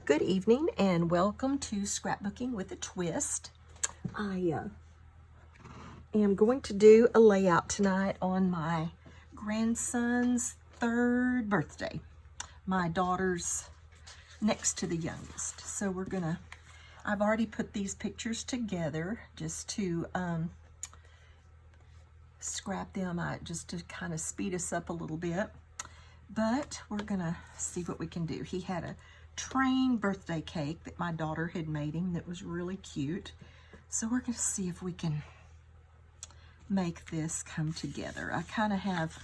Good evening and welcome to Scrapbooking with a Twist. I am going to do a layout tonight on my grandson's 3rd birthday. My daughter's next to the youngest. So I've already put these pictures together just to scrap them just to kind of speed us up a little bit. But we're gonna see what we can do. He had a train birthday cake that my daughter had made him that was really cute. So we're gonna see if we can make this come together. I kind of have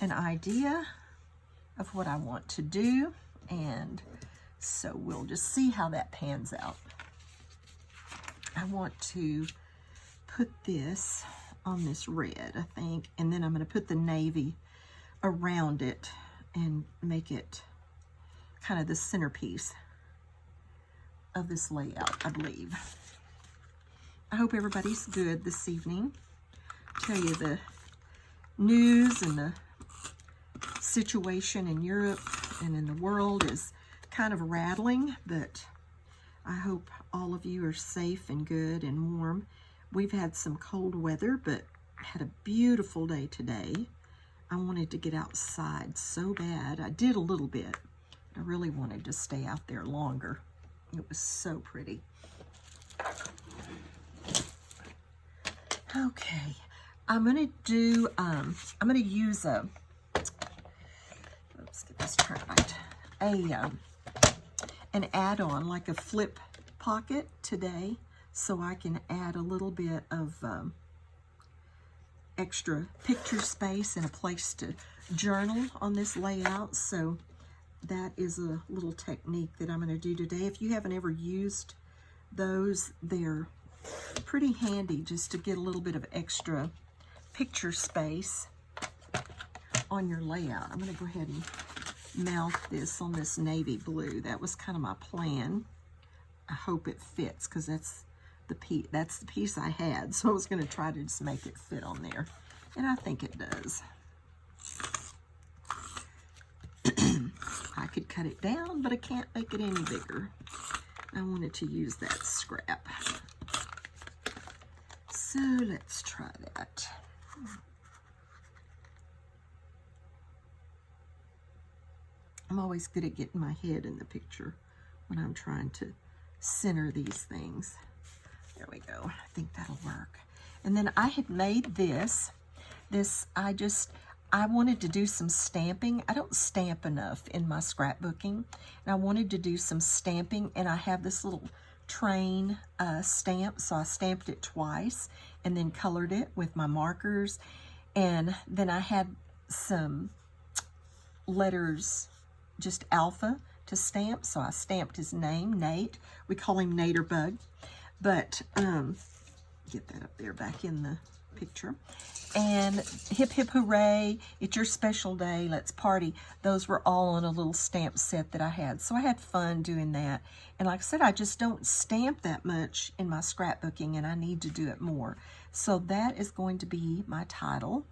an idea of what I want to do, and so we'll just see how that pans out. I want to put this on this red, I think, and then I'm going to put the navy around it and make it kind of the centerpiece of this layout, I believe. I hope everybody's good this evening. Tell you the news and the situation in Europe and in the world is kind of rattling, but I hope all of you are safe and good and warm. We've had some cold weather, but had a beautiful day today. I wanted to get outside so bad. I did a little bit. I really wanted to stay out there longer. It was so pretty. Okay, I'm gonna do, I'm gonna use let's get this tried, an add-on, like a flip pocket today, so I can add a little bit of extra picture space and a place to journal on this layout. So that is a little technique that I'm going to do today. If you haven't ever used those, they're pretty handy just to get a little bit of extra picture space on your layout. I'm going to go ahead and mount this on this navy blue. That was kind of my plan. I hope it fits because that's the piece I had. So I was going to try to just make it fit on there. And I think it does. I could cut it down, but I can't make it any bigger. I wanted to use that scrap. So let's try that. I'm always good at getting my head in the picture when I'm trying to center these things. There we go. I think that'll work. And then I had made this. I wanted to do some stamping. I don't stamp enough in my scrapbooking, and I wanted to do some stamping, and I have this little train stamp, so I stamped it twice and then colored it with my markers. And then I had some letters, just alpha, to stamp, so I stamped his name, Nate. We call him Naterbug, but get that up there back in the picture. And hip hip hooray, it's your special day, let's party. Those were all on a little stamp set that I had. So I had fun doing that. And like I said, I just don't stamp that much in my scrapbooking, and I need to do it more. So that is going to be my title.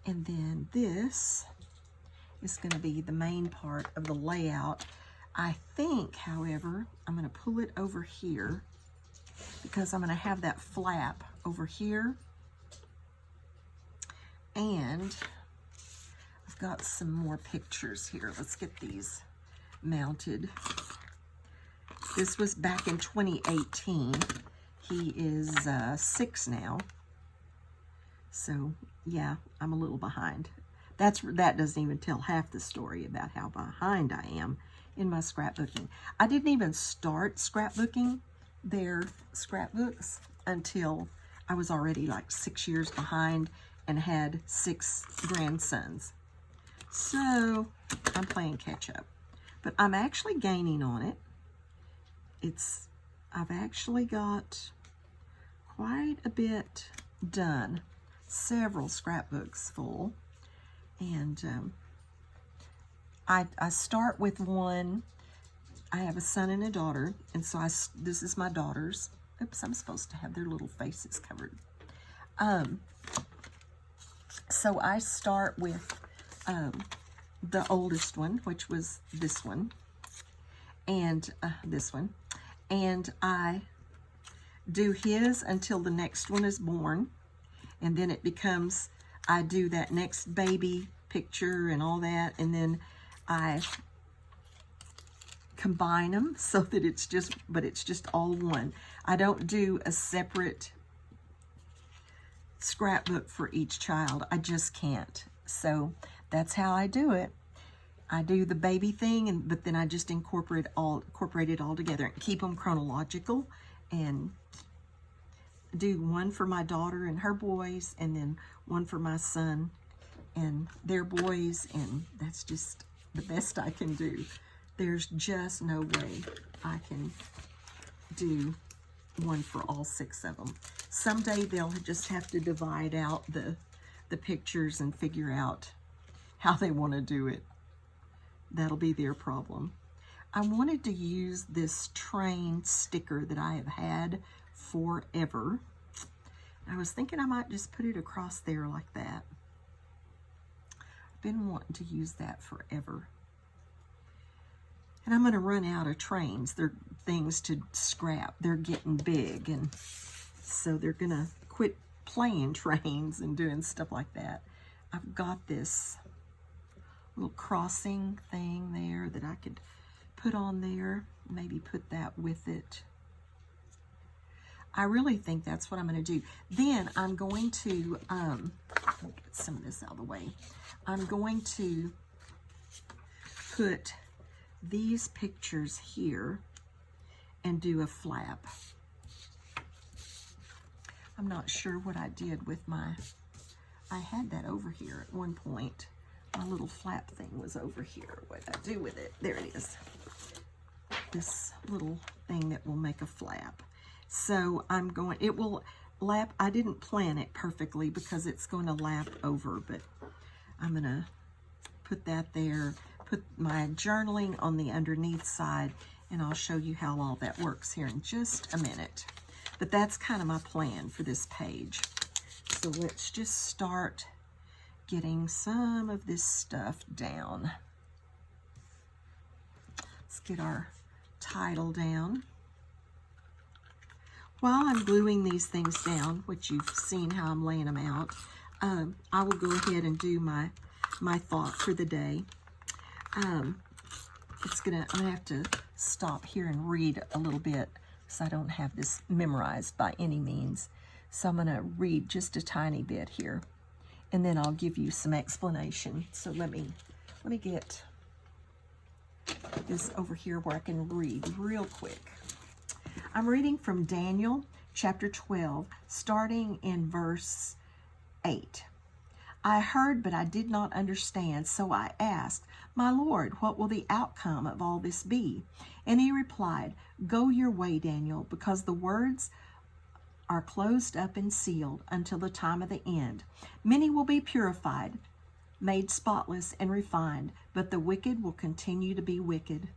And then this is going to be the main part of the layout. I think, however, I'm going to pull it over here because I'm going to have that flap over here. And I've got some more pictures here. Let's get these mounted. This was back in 2018. He is 6 now. So yeah, I'm a little behind. That doesn't even tell half the story about how behind I am in my scrapbooking. I didn't even start scrapbooking their scrapbooks until I was already like 6 years behind and had 6 grandsons. So I'm playing catch up, but I'm actually gaining on it. I've actually got quite a bit done, several scrapbooks full. And I start with one. I have a son and a daughter, and so this is my daughter's. Oops, I'm supposed to have their little faces covered. So I start with the oldest one, which was this one, and this one, and I do his until the next one is born, and then it becomes, I do that next baby picture and all that, and then I combine them so that it's just, but it's just all one. I don't do a separate scrapbook for each child. I just can't. So that's how I do it. I do the baby thing, but then I just incorporate it all together and keep them chronological, and do one for my daughter and her boys, and then one for my son and their boys, and that's just the best I can do. There's just no way I can do one for all 6 of them. Someday they'll just have to divide out the pictures and figure out how they want to do it. That'll be their problem. I wanted to use this train sticker that I have had forever. I was thinking I might just put it across there like that. I've been wanting to use that forever. And I'm going to run out of trains. They're things to scrap. They're getting big, and so they're going to quit playing trains and doing stuff like that. I've got this little crossing thing there that I could put on there. Maybe put that with it. I really think that's what I'm going to do. Then I'm going to, get some of this out of the way. I'm going to put these pictures here and do a flap. I'm not sure what I did with I had that over here at one point. My little flap thing was over here. What did I do with it? There it is. This little thing that will make a flap. So it will lap. I didn't plan it perfectly because it's going to lap over, but I'm going to put that there, put my journaling on the underneath side, and I'll show you how all that works here in just a minute. But that's kind of my plan for this page. So let's just start getting some of this stuff down. Let's get our title down. While I'm gluing these things down, which you've seen how I'm laying them out, I will go ahead and do my thought for the day. I'm gonna have to stop here and read a little bit because I don't have this memorized by any means. So I'm gonna read just a tiny bit here, and then I'll give you some explanation. So let me get this over here where I can read real quick. I'm reading from Daniel chapter 12, starting in verse 8. I heard, but I did not understand, so I asked, "My Lord, what will the outcome of all this be?" And he replied, "Go your way, Daniel, because the words are closed up and sealed until the time of the end. Many will be purified, made spotless and refined, but the wicked will continue to be wicked.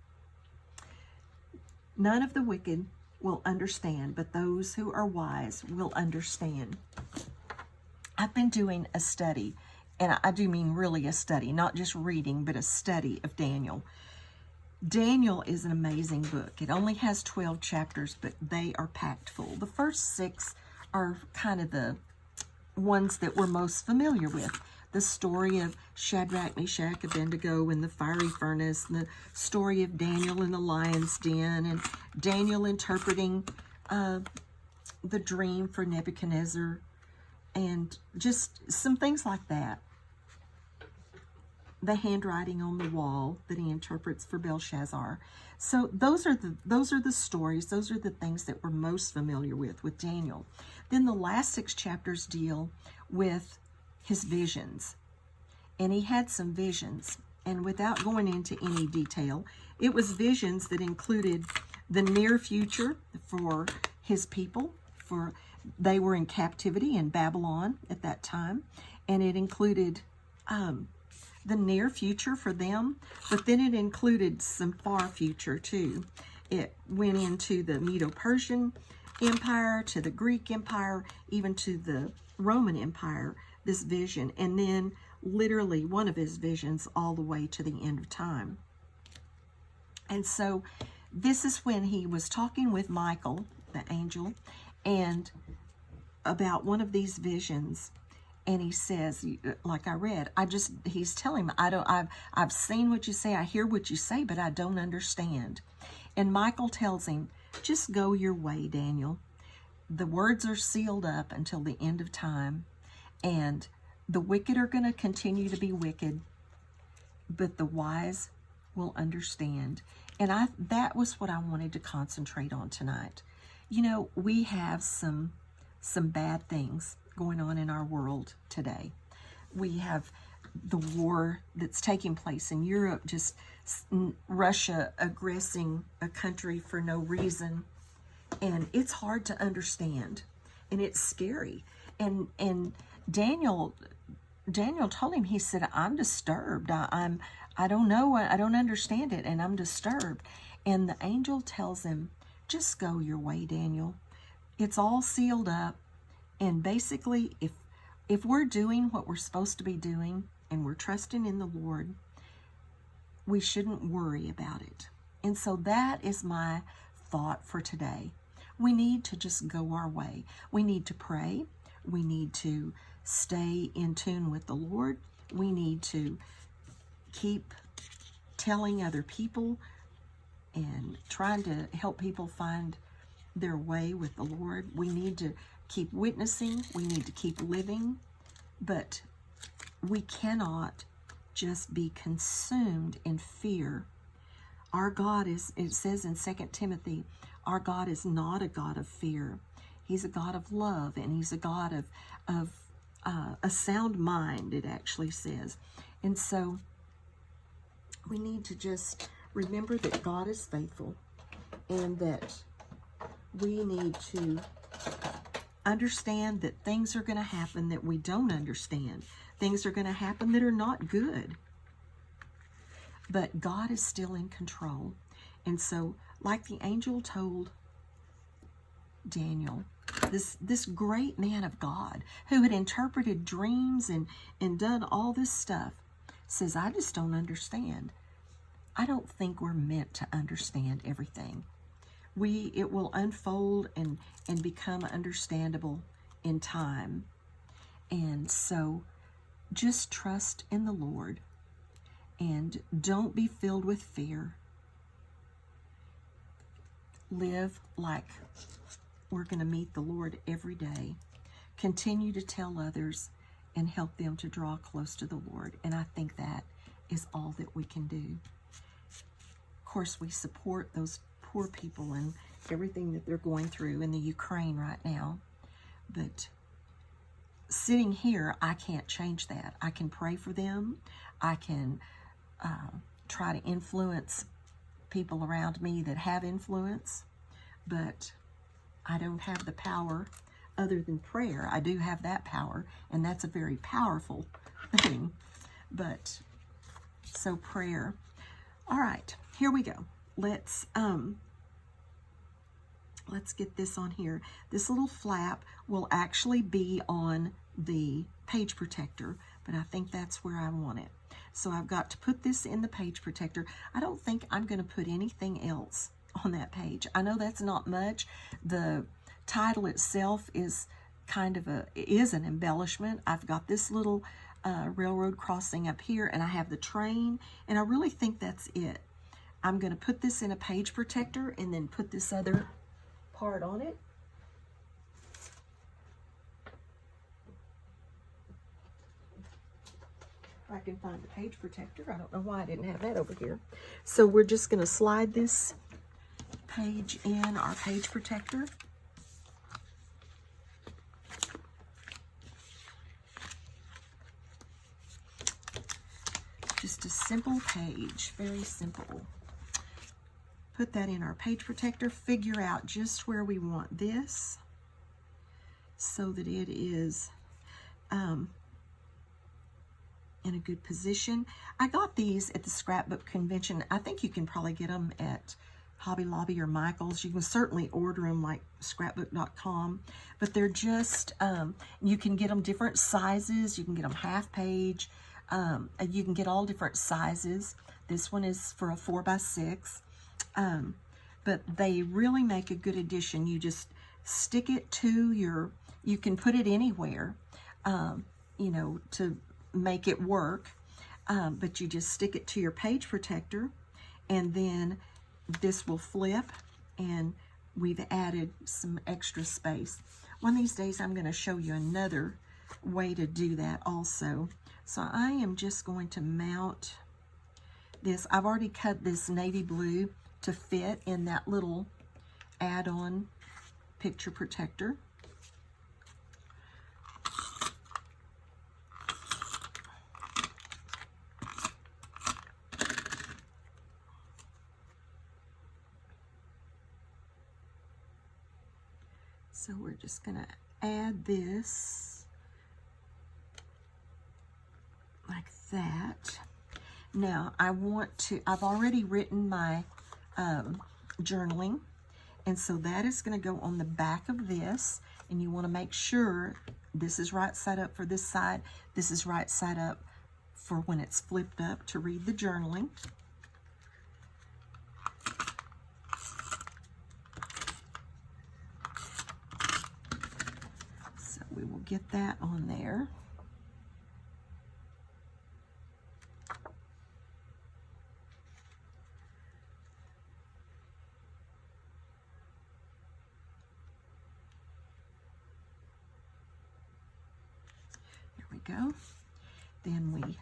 None of the wicked will understand, but those who are wise will understand." I've been doing a study, and I do mean really a study, not just reading, but a study of Daniel. Daniel is an amazing book. It only has 12 chapters, but they are packed full. The first 6 are kind of the ones that we're most familiar with. The story of Shadrach, Meshach, Abednego in the fiery furnace, and the story of Daniel in the lion's den, and Daniel interpreting the dream for Nebuchadnezzar, and just some things like that. The handwriting on the wall that he interprets for Belshazzar. So those are the stories. Those are the things that we're most familiar with Daniel. Then the last 6 chapters deal with his visions. And he had some visions. And without going into any detail, it was visions that included the near future for his people. They were in captivity in Babylon at that time. And it included the near future for them, but then it included some far future too. It went into the Medo-Persian Empire, to the Greek Empire, even to the Roman Empire, this vision, and then literally one of his visions all the way to the end of time. And so this is when he was talking with Michael, the angel, and about one of these visions. And he says, like I read, he's telling him, I've seen what you say, I hear what you say, but I don't understand. And Michael tells him, just go your way, Daniel. The words are sealed up until the end of time, and the wicked are going to continue to be wicked, but the wise will understand. And that was what I wanted to concentrate on tonight. You know, we have some bad things going on in our world today. We have the war that's taking place in Europe, just Russia aggressing a country for no reason. And it's hard to understand, and it's scary. And Daniel told him, he said, I'm disturbed. I don't know, I don't understand it, and I'm disturbed. And the angel tells him, just go your way, Daniel. It's all sealed up. And basically, if we're doing what we're supposed to be doing, and we're trusting in the Lord, we shouldn't worry about it. And so that is my thought for today. We need to just go our way. We need to pray. We need to stay in tune with the Lord. We need to keep telling other people and trying to help people find their way with the Lord. We need to keep witnessing. We need to keep living. But we cannot just be consumed in fear. Our God is, it says in 2 Timothy, our God is not a God of fear. He's a God of love, and he's a God of a sound mind, it actually says. And so we need to just remember that God is faithful, and that we need to understand that things are going to happen that we don't understand. Things are going to happen that are not good. But God is still in control. And so, like the angel told Daniel, this great man of God who had interpreted dreams and done all this stuff, says, I just don't understand. I don't think we're meant to understand everything. It will unfold and become understandable in time. And so just trust in the Lord, and don't be filled with fear. Live like we're going to meet the Lord every day. Continue to tell others and help them to draw close to the Lord. And I think that is all that we can do. Of course, we support those poor people and everything that they're going through in the Ukraine right now. But sitting here, I can't change that. I can pray for them. I can try to influence people around me that have influence, but I don't have the power other than prayer. I do have that power, and that's a very powerful thing. But so prayer. All right, here we go. Let's get this on here. This little flap will actually be on the page protector, but I think that's where I want it. So I've got to put this in the page protector. I don't think I'm going to put anything else on that page. I know that's not much. The title itself is kind of an embellishment. I've got this little railroad crossing up here, and I have the train, and I really think that's it. I'm going to put this in a page protector and then put this other part on it. If I can find the page protector. I don't know why I didn't have that over here. So we're just going to slide this page in our page protector. Just a simple page, very simple. Put that in our page protector, figure out just where we want this so that it is in a good position. I got these at the Scrapbook convention. I think you can probably get them at Hobby Lobby or Michael's. You can certainly order them like scrapbook.com, but they're just, you can get them different sizes. You can get them half page. You can get all different sizes. This one is for a 4x6. but they really make a good addition. You just stick it to your, you can put it anywhere, you know, to make it work, but you just stick it to your page protector, and then this will flip, and we've added some extra space. One of these days I'm going to show you another way to do that also. So I am just going to mount this. I've already cut this navy blue to fit in that little add-on picture protector. So we're just going to add this like that. Now I want to, I've already written my journaling, and so that is going to go on the back of this, and you want to make sure this is right side up for this side, this is right side up for when it's flipped up to read the journaling. So we will get that on there. Go. Then we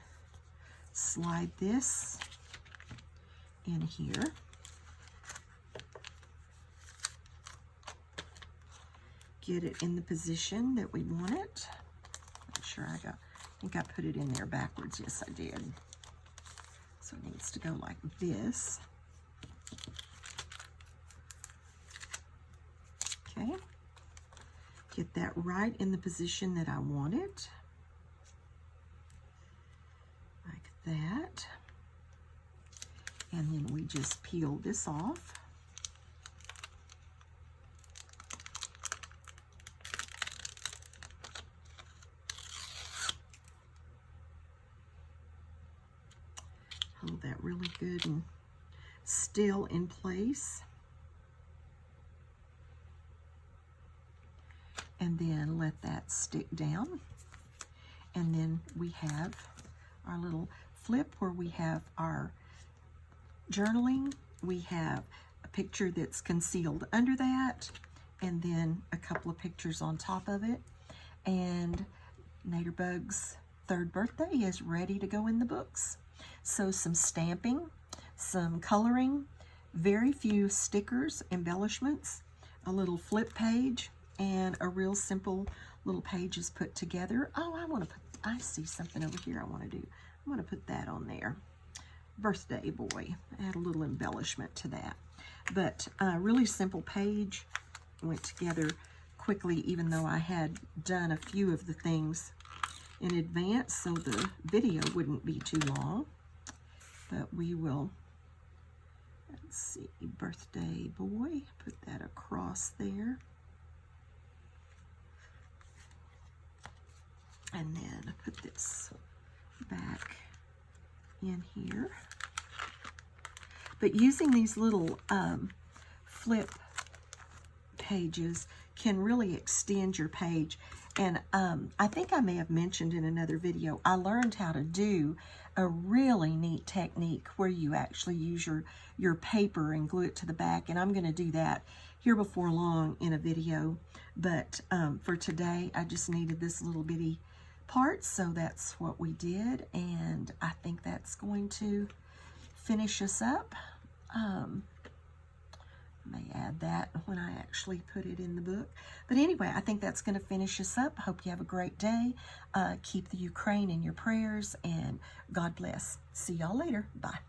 slide this in here. Get it in the position that we want it. Make sure I think I put it in there backwards. Yes, I did. So it needs to go like this. Okay. Get that right in the position that I want it. That, and then we just peel this off. Hold that really good and still in place, and then let that stick down. And then we have our little flip where we have our journaling, we have a picture that's concealed under that, and then a couple of pictures on top of it. And Naterbug's 3rd birthday is ready to go in the books. So some stamping, some coloring, very few stickers, embellishments, a little flip page, and a real simple little page is put together. Oh, I see something over here I want to do. I'm going to put that on there. Birthday boy. Add a little embellishment to that. But a really simple page. Went together quickly, even though I had done a few of the things in advance, so the video wouldn't be too long. But we will, let's see, birthday boy. Put that across there. And then put this back in here. But using these little flip pages can really extend your page. And I think I may have mentioned in another video, I learned how to do a really neat technique where you actually use your paper and glue it to the back. And I'm going to do that here before long in a video. But for today, I just needed this little bitty part, so that's what we did, and I think that's going to finish us up. I may add that when I actually put it in the book, but anyway, I think that's going to finish us up. Hope you have a great day. Keep the Ukraine in your prayers, and God bless. See y'all later. Bye.